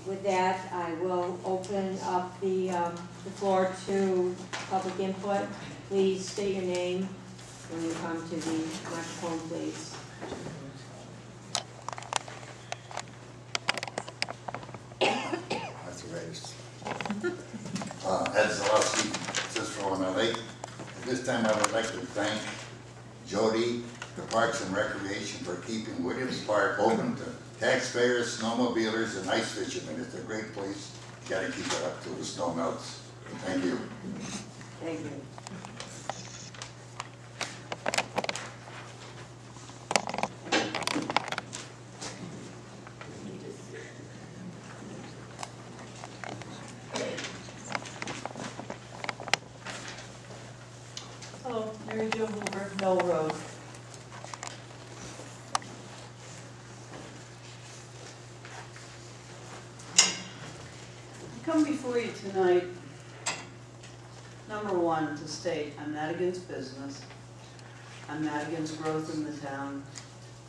With that, I will open up the floor to public input. Please state your name when you come to the microphone, please. That's raised. Ed Zelewski, Cicero, MLA. At this time, I would like to thank Jody, the Parks and Recreation, for keeping Williams Park open to taxpayers, snowmobilers, and ice fishermen. It's a great place. You got to keep it up till the snow melts. Thank you. Thank you. Hello, Mary Jo Hoover, Mill Road. I come before you tonight, number one, to state I'm not against business. I'm not against growth in the town.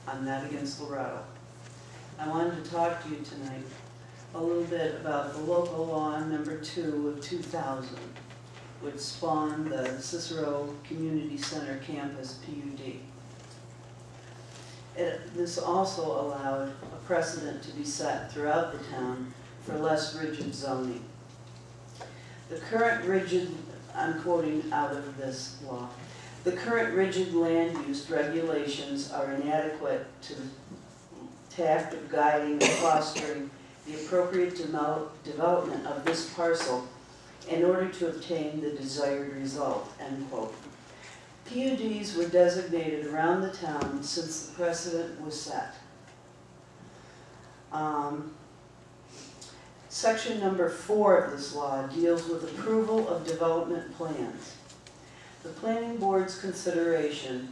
I'm not against Loretto. I wanted to talk to you tonight a little bit about the local law number 2 of 2000, which spawned the Cicero Community Center Campus PUD. This also allowed a precedent to be set throughout the town for less rigid zoning. The current rigid, I'm quoting out of this law, the current rigid land use regulations are inadequate to the task of guiding and fostering the appropriate development of this parcel in order to obtain the desired result, end quote. PUDs were designated around the town since the precedent was set. Section number 4 of this law deals with approval of development plans. The planning board's consideration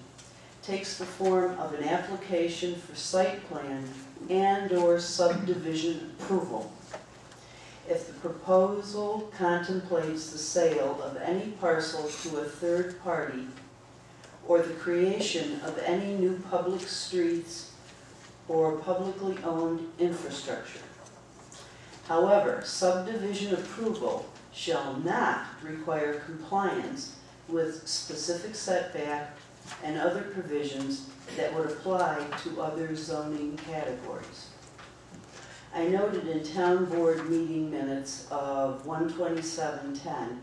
takes the form of an application for site plan and/or subdivision approval. If the proposal contemplates the sale of any parcel to a third party or the creation of any new public streets or publicly owned infrastructure. However, subdivision approval shall not require compliance with specific setback and other provisions that would apply to other zoning categories. I noted in town board meeting minutes of 1/27/10,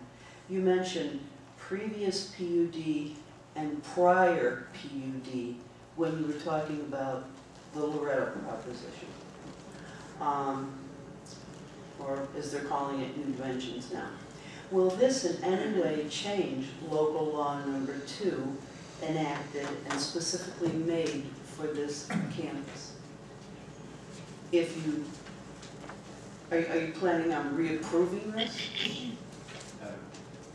you mentioned previous PUD and prior PUD when you were talking about the Loretto proposition. Or as they're calling it, new dimensions now. Will this in any way change local law number 2 enacted and specifically made for this campus? If you, are you planning on reapproving this?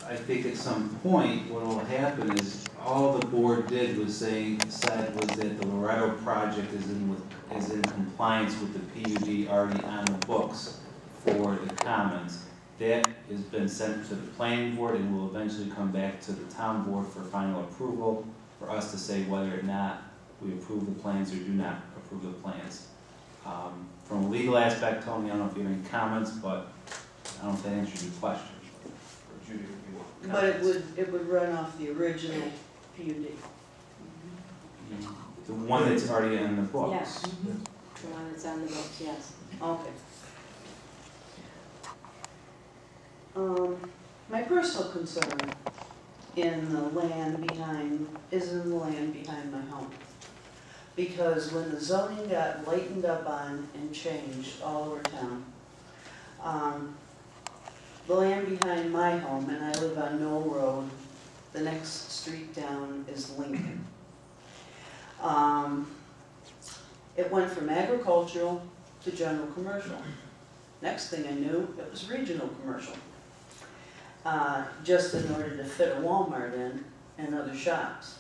I think at some point what will happen is all the board did was said was that the Loretto project is in compliance with the PUD already on the books for the commons. That has been sent to the planning board and will eventually come back to the town board for final approval for us to say whether or not we approve the plans or do not approve the plans. From a legal aspect, Tony, I don't know if you have any comments, but I don't know if that answers your question. Judy, if you want comments. But it would run off the original PUD. The one that's already in the books. Yes. The one that's on the books, yes. Okay. My personal concern in the land behind my home. Because when the zoning got lightened up on and changed all over town, the land behind my home, and I live on Knoll Road, the next street down is Lincoln. It went from agricultural to general commercial. Next thing I knew, it was regional commercial. Just in order to fit a Walmart in and other shops.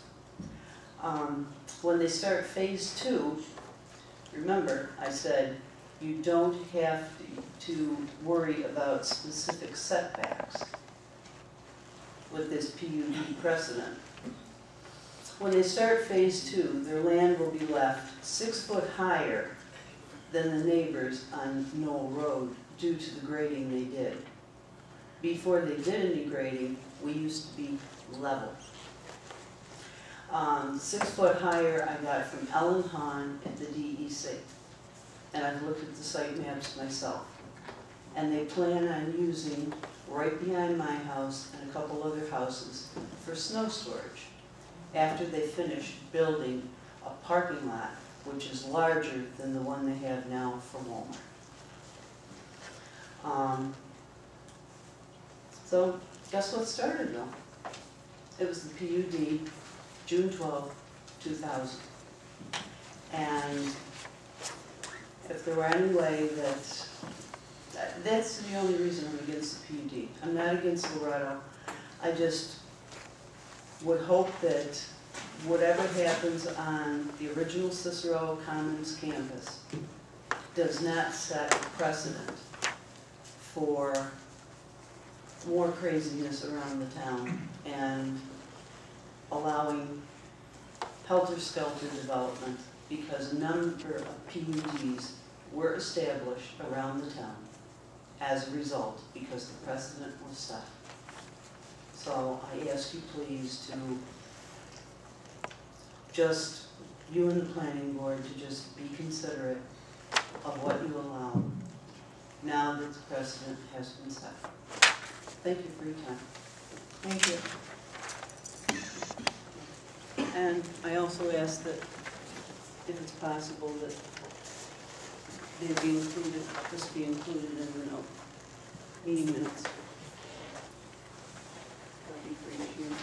When they start phase 2, remember I said you don't have to worry about specific setbacks with this PUD precedent. When they start phase 2, their land will be left 6 foot higher than the neighbors on Knoll Road due to the grading they did. Before they did any grading, we used to be level. 6 foot higher I got from Ellen Hahn at the DEC. And I've looked at the site maps myself. And they plan on using right behind my house and a couple other houses for snow storage after they finish building a parking lot which is larger than the one they have now for Walmart. So guess what started though? It was the PUD, June 12, 2000. And if there were any way that's the only reason I'm against the PUD. I'm not against Loretto. I just would hope that whatever happens on the original Cicero Commons campus does not set a precedent for more craziness around the town and allowing helter-skelter development, because a number of PUDs were established around the town as a result, because the precedent was set. So I ask you please to just, you and the planning board, to just be considerate of what you allow now that the precedent has been set. Thank you for your time. Thank you. And I also ask that, if it's possible, that they be included, this be included in the note, meeting minutes. That'd be for each year.